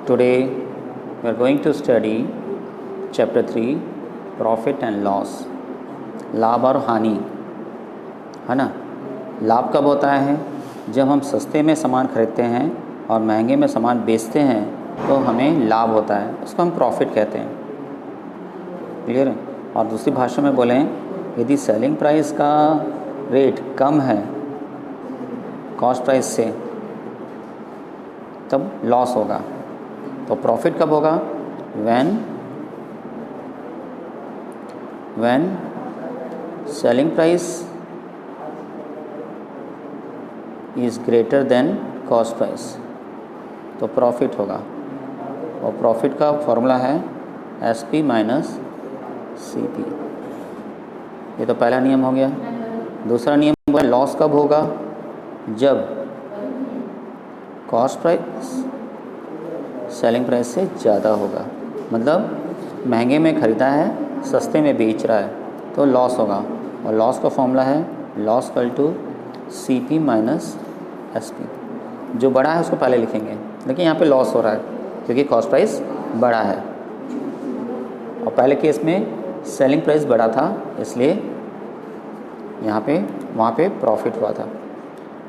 Today we are going to study chapter 3 profit and loss, लाभ और हानि, है ना। लाभ कब होता है? जब हम सस्ते में सामान खरीदते हैं और महंगे में सामान बेचते हैं तो हमें लाभ होता है, उसको हम प्रॉफिट कहते हैं। क्लियर है? और दूसरी भाषा में बोलें, यदि सेलिंग प्राइस का रेट कम है कॉस्ट प्राइस से तब लॉस होगा। तो प्रॉफिट कब होगा? when selling price is greater than cost price, तो प्रॉफिट होगा। और प्रॉफिट का फॉर्मूला है SP माइनस CP। ये तो पहला नियम हो गया। दूसरा नियम लॉस कब होगा? जब कॉस्ट प्राइस सेलिंग प्राइस से ज़्यादा होगा, मतलब महंगे में ख़रीदा है सस्ते में बेच रहा है तो लॉस होगा। और लॉस का फॉर्मूला है loss equal to CP minus SP। जो बड़ा है उसको पहले लिखेंगे, लेकिन यहाँ पे लॉस हो रहा है क्योंकि कॉस्ट प्राइस बड़ा है और पहले केस में सेलिंग प्राइस बड़ा था, इसलिए यहाँ पे वहाँ पे प्रॉफिट हुआ था।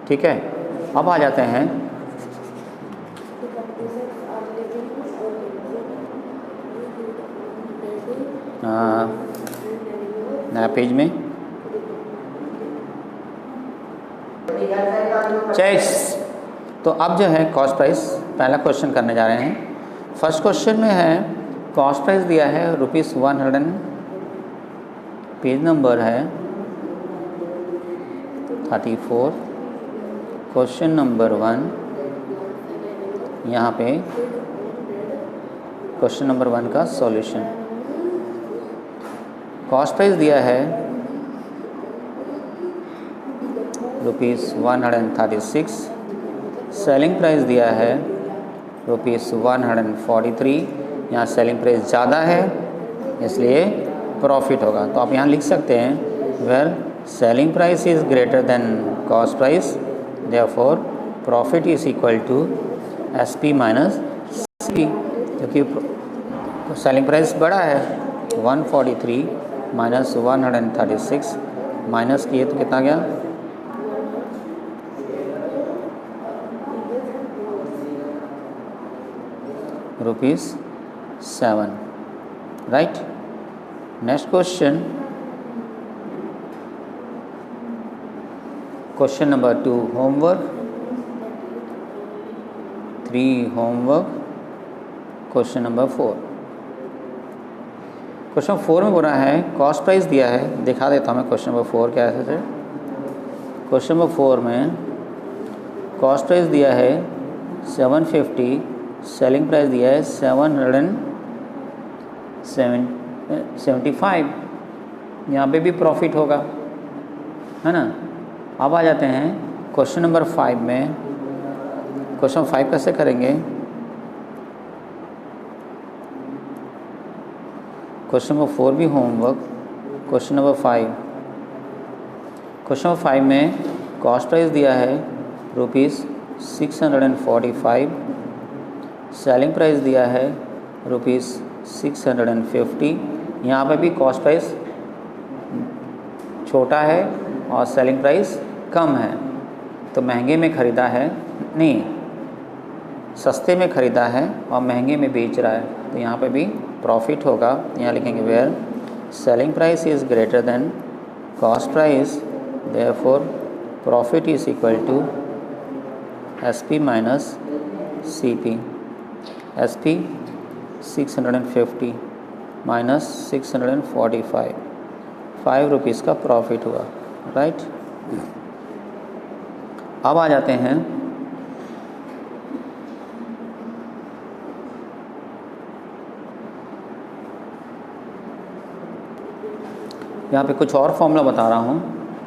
ठीक है, अब आ जाते हैं नया पेज में। चेस। तो अब जो है कॉस्ट प्राइस पहला क्वेश्चन करने जा रहे हैं। फर्स्ट क्वेश्चन में है कॉस्ट प्राइस दिया है ₹100, पेज नंबर है 34, क्वेश्चन नंबर 1। यहाँ पे क्वेश्चन नंबर 1 का सॉल्यूशन। कॉस्ट प्राइस दिया है ₹136, सेलिंग प्राइस दिया है ₹143। यहाँ सेलिंग प्राइस ज़्यादा है इसलिए प्रॉफिट होगा। तो आप यहाँ लिख सकते हैं where selling price is greater than cost price, therefore profit is equal to SP minus CP। क्योंकि सेलिंग प्राइस बड़ा है, 143 माइनस 136 माइनस किए तो कितना गया? ₹7। Right. Next question, question number 2 homework 3 homework. Question number 4। Question 4 में बोला है कॉस्ट प्राइस दिया है, दिखा देता हूँ मैं क्वेश्चन नंबर 4 क्या है। क्वेश्चन नंबर 4 में कॉस्ट प्राइस दिया है 750, सेलिंग प्राइस दिया है 775। यहाँ पे भी प्रॉफिट होगा, है ना। अब आ जाते हैं क्वेश्चन नंबर 5 में। क्वेश्चन 5 कैसे करेंगे? क्वेश्चन नंबर 4 भी homework. Question number 5, question number 5 में कॉस्ट प्राइस दिया है ₹645, सेलिंग प्राइस दिया है ₹650। यहाँ पे भी कॉस्ट प्राइस छोटा है और सेलिंग प्राइस कम है, तो महंगे में ख़रीदा है, नहीं सस्ते में ख़रीदा है और महंगे में बेच रहा है, तो यहाँ पे भी प्रॉफिट होगा। यहाँ लिखेंगे where selling price is greater than cost price, therefore profit is equal to SP minus CP। SP 650 minus 645, ₹5 का प्रॉफिट हुआ। राइट। अब आ जाते हैं यहाँ पे कुछ और फॉर्मूला बता रहा हूँ,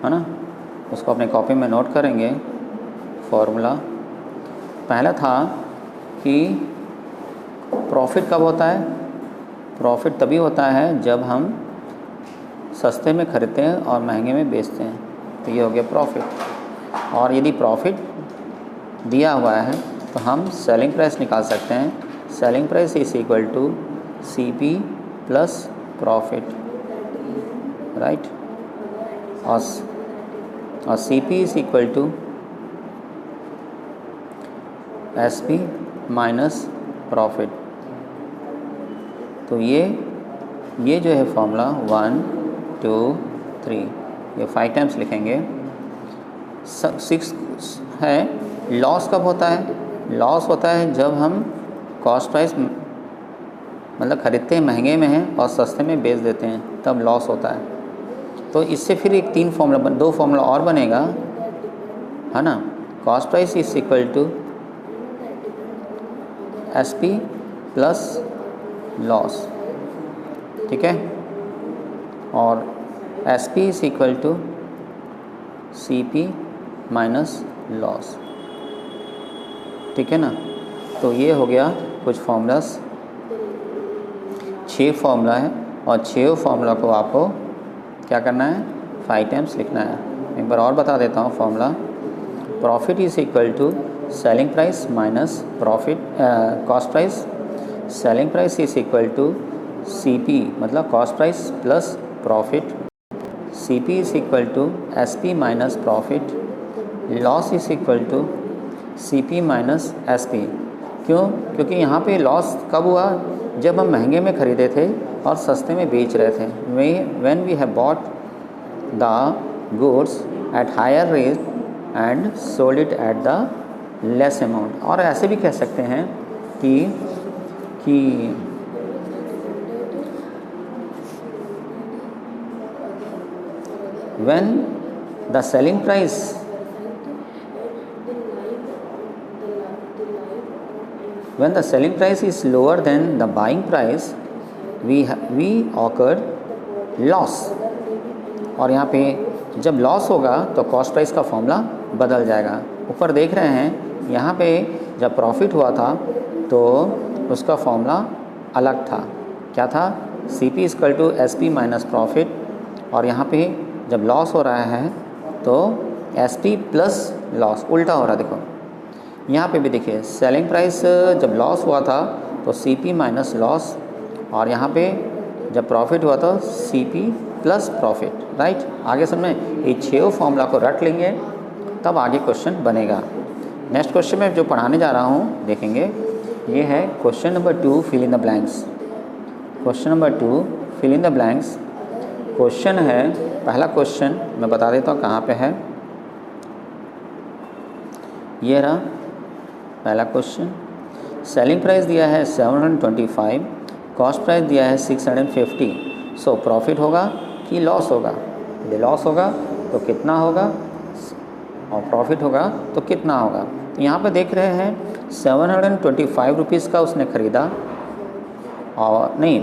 है ना, उसको अपने कॉपी में नोट करेंगे। फॉर्मूला पहला था कि प्रॉफिट कब होता है? प्रॉफिट तभी होता है जब हम सस्ते में खरीदते हैं और महंगे में बेचते हैं, तो ये हो गया प्रॉफिट। और यदि प्रॉफिट दिया हुआ है तो हम सेलिंग प्राइस निकाल सकते हैं। Selling price is equal to CP plus profit, right. और CP is equal to SP minus profit. तो ये जो है फॉर्मूला 1 2 3 ये 5 टाइम्स लिखेंगे। 6 है लॉस कब होता है? लॉस होता है जब हम कॉस्ट प्राइस मतलब ख़रीदते हैं महंगे में है और सस्ते में बेच देते हैं, तब लॉस होता है। तो इससे फिर एक 2 फॉर्मूला और बनेगा, है ना। Cost price is equal to SP plus loss, ठीक है। और SP is equal to CP minus loss, ठीक है ना। तो ये हो गया कुछ फॉर्मूलास, 6 फॉर्मूला है और 6 फॉर्मूला को आपको क्या करना है? 5 टाइम्स लिखना है। एक बार और बता देता हूँ formula. Profit is equal to selling price minus profit cost price. Selling price is equal to CP मतलब cost price plus profit. CP is equal to SP minus profit. Loss is equal to CP minus SP। क्यों? क्योंकि यहाँ पे loss कब हुआ? जब हम महंगे में ख़रीदे थे और सस्ते में बेच रहे थे। When we have bought the goods at higher rate and sold it at the less amount. और ऐसे भी कह सकते हैं कि when the selling price is lower than the buying price we occurred loss। और यहाँ पे जब लॉस होगा तो कॉस्ट प्राइस का फॉर्मूला बदल जाएगा। ऊपर देख रहे हैं यहाँ पे जब प्रॉफिट हुआ था तो उसका फॉर्मूला अलग था। क्या था? CP equal to SP minus profit. और यहाँ पे जब लॉस हो रहा है तो SP प्लस लॉस, उल्टा हो रहा है। देखो यहाँ पे भी देखिए, सेलिंग प्राइस जब लॉस हुआ था तो CP माइनस लॉस, और यहाँ पे जब प्रॉफिट हुआ था CP प्लस प्रॉफिट, राइट। आगे समझ में ये 6 फॉर्मूला को रट लेंगे तब आगे क्वेश्चन बनेगा। नेक्स्ट क्वेश्चन में जो पढ़ाने जा रहा हूँ देखेंगे, ये है question number 2 fill in the blanks. Question number 2 fill in the blanks question है। पहला क्वेश्चन मैं बता देता हूँ कहाँ पे है। ये रहा पहला क्वेश्चन। सेलिंग प्राइस दिया है 725, कॉस्ट प्राइस दिया है 650। सो प्रॉफिट होगा कि लॉस होगा? यदि लॉस होगा तो कितना होगा, और प्रॉफिट होगा तो कितना होगा। तो यहाँ पे देख रहे हैं 725 रुपीज़ का उसने ख़रीदा और नहीं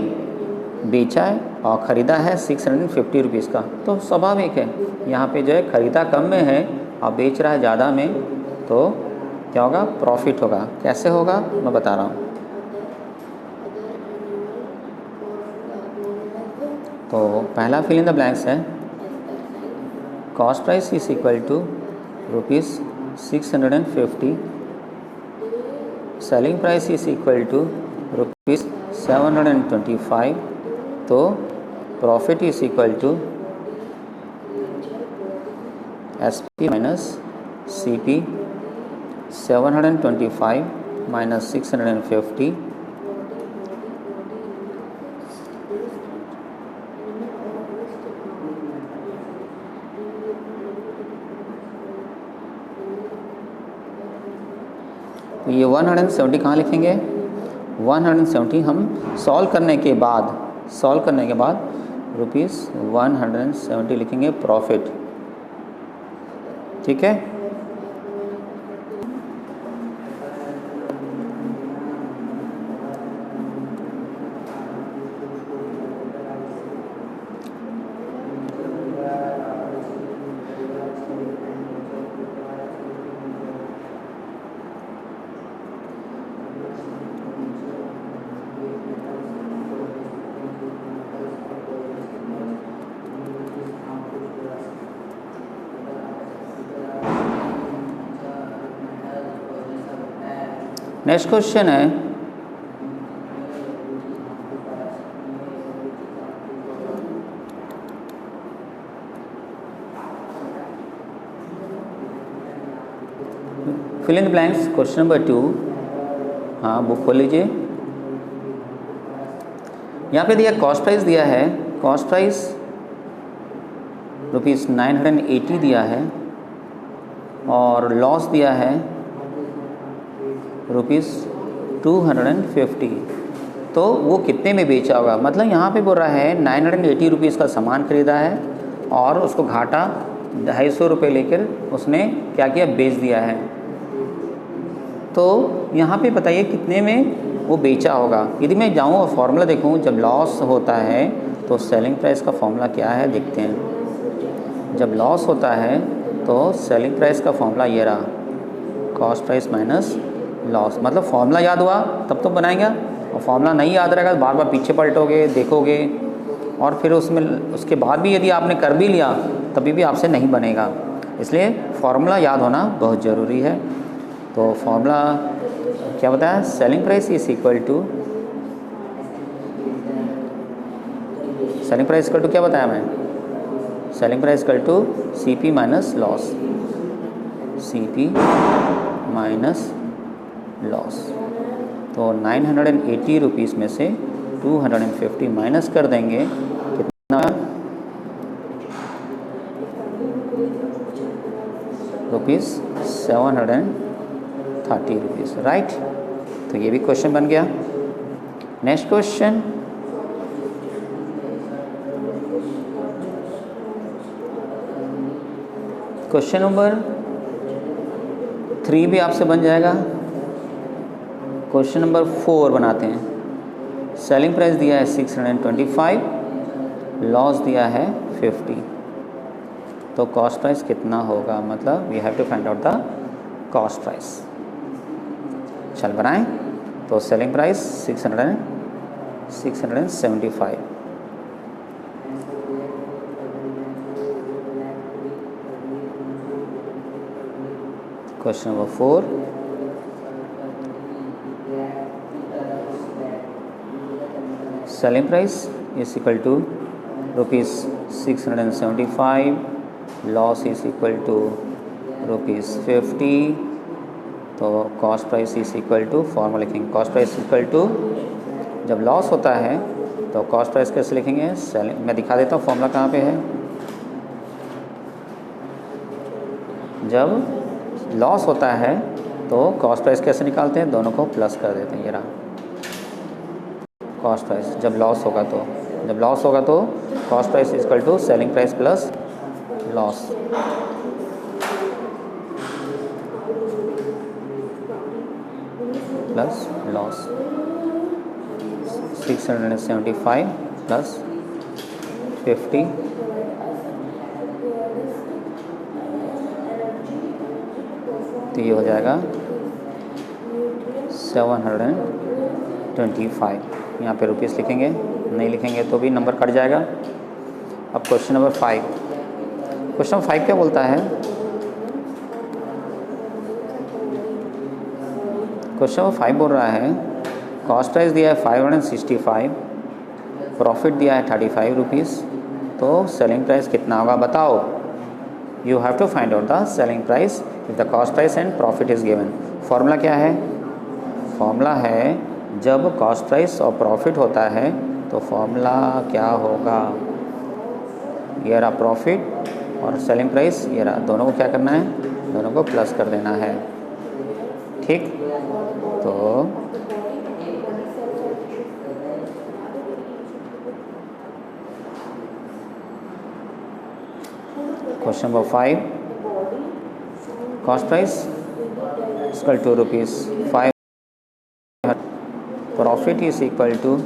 बेचा है, और ख़रीदा है 650 रुपीज़ का। तो स्वाभाविक है यहाँ पे जो है ख़रीदा कम में है और बेच रहा है ज़्यादा में, तो क्या होगा? प्रॉफिट होगा। कैसे होगा मैं बता रहा हूँ। तो पहला फिल इन द ब्लैंक्स है, cost price is equal to ₹650, selling price is equal to ₹725। तो profit is equal to SP minus CP। 725 minus 650 तो ये 170 कहाँ लिखेंगे? 170 हम सॉल्व करने के बाद ₹170 लिखेंगे प्रॉफिट, ठीक है। नेक्स्ट क्वेश्चन है fill in the blanks. Question number 2, हाँ बुक खोल लीजिए। यहाँ पे दिया कॉस्ट प्राइस दिया है, कॉस्ट प्राइस ₹980 दिया है और लॉस दिया है ₹250। तो वो कितने में बेचा होगा, मतलब यहाँ पे बोल रहा है 980 रुपीज़ का सामान खरीदा है और उसको घाटा 250 रुपये लेकर उसने क्या किया, बेच दिया है। तो यहाँ पे बताइए कितने में वो बेचा होगा। यदि मैं जाऊँ और फॉर्मूला देखूँ, जब लॉस होता है तो सेलिंग प्राइस का फॉर्मूला क्या है देखते हैं। जब लॉस होता है तो सेलिंग प्राइस का फॉर्मूला ये रहा, कॉस्ट प्राइस माइनस लॉस। मतलब फॉर्मूला याद हुआ तब तो बनाएंगे, और फॉर्मूला नहीं याद रहेगा तो बार बार पीछे पलटोगे, देखोगे, और फिर उसमें उसके बाद भी यदि आपने कर भी लिया तभी भी आपसे नहीं बनेगा। इसलिए फॉर्मूला याद होना बहुत ज़रूरी है। तो फॉर्मूला क्या बताया, selling price is equal to, selling price equal to क्या बताया मैं, selling price equal to CP minus loss, CP minus loss. तो 980 रुपीज़ में से 250 माइनस कर देंगे, कितना, ₹730, राइट। तो ये भी क्वेश्चन बन गया। नेक्स्ट क्वेश्चन, क्वेश्चन नंबर 3 भी आपसे बन जाएगा। क्वेश्चन नंबर 4 बनाते हैं। सेलिंग प्राइस दिया है 625, लॉस दिया है 50। तो कॉस्ट प्राइस कितना होगा, मतलब we have to find out the cost price. चल बनाएं। तो selling price 675, question number 4, selling price is equal to ₹675, loss is equal to ₹50। तो cost price is equal to, formula लिखेंगे, कॉस्ट प्राइस इक्वल टू, जब loss होता है तो cost price कैसे लिखेंगे, सेलिंग, मैं दिखा देता हूँ फॉर्मूला कहाँ पे है। जब लॉस होता है तो कॉस्ट प्राइस कैसे निकालते हैं, दोनों को प्लस कर देते हैं। ये रहा कॉस्ट प्राइस, जब लॉस होगा तो, जब लॉस होगा तो cost price is equal to selling price plus loss. Plus loss, 675 plus 50, तो ये हो जाएगा 725। यहाँ पे रुपीस लिखेंगे, नहीं लिखेंगे तो भी नंबर कट जाएगा। अब क्वेश्चन नंबर 5, क्वेश्चन नंबर 5 क्या बोलता है, क्वेश्चन नंबर 5 बोल रहा है कॉस्ट प्राइस दिया है 565, प्रॉफिट दिया है 35 रुपीज़, तो सेलिंग प्राइस कितना होगा बताओ। You have to find out the selling price if the cost price and profit is given. Formula क्या है, फॉर्मूला है जब कॉस्ट प्राइस और प्रॉफिट होता है तो फॉर्मूला क्या होगा, ये रहा प्रॉफिट और सेलिंग प्राइस, ये रहा, दोनों को क्या करना है, दोनों को प्लस कर देना है। ठीक, तो question number 5, cost price equal to ₹5, profit is equal to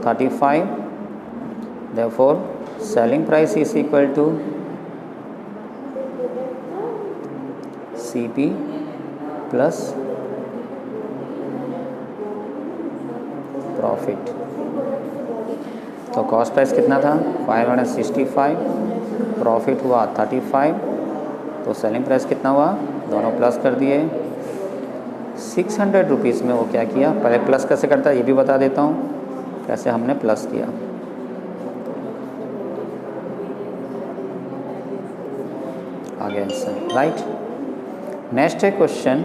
₹35, therefore selling price is equal to CP plus profit. तो कॉस्ट प्राइस कितना था 565, प्रॉफिट हुआ 35, तो सेलिंग प्राइस कितना हुआ, दोनों प्लस कर दिए। 600 रुपीज़ में वो क्या किया, पहले प्लस कैसे करता है ये भी बता देता हूँ, कैसे हमने प्लस किया। आ गया आंसर, राइट। नेक्स्ट है क्वेश्चन